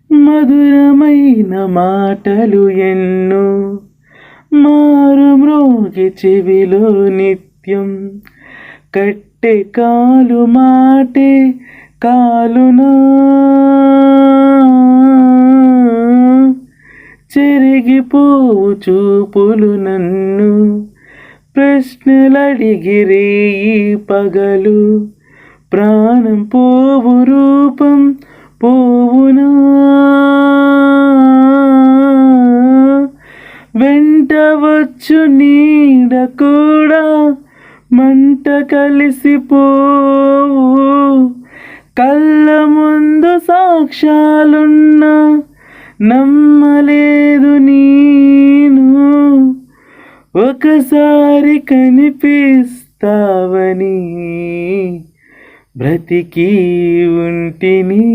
మధురమైన మాటలు ఎన్నో మారు మ్రోగి చెవిలో నిత్యం. కట్టె కాలు మాటే కాలునా, చెరిగిపోవు చూపులు నన్ను ప్రశ్నలడిగిరే ఈ పగలు. ప్రాణం పోవు రూపం పోవునా, వెంట వచ్చు నీడ కూడా మంట కలిసిపోవు. కళ్ళ ముందు సాక్ష్యాలున్నా నమ్మలేదు నేను, ఒకసారి కనిపిస్తావని బ్రతికి ఉంటిని.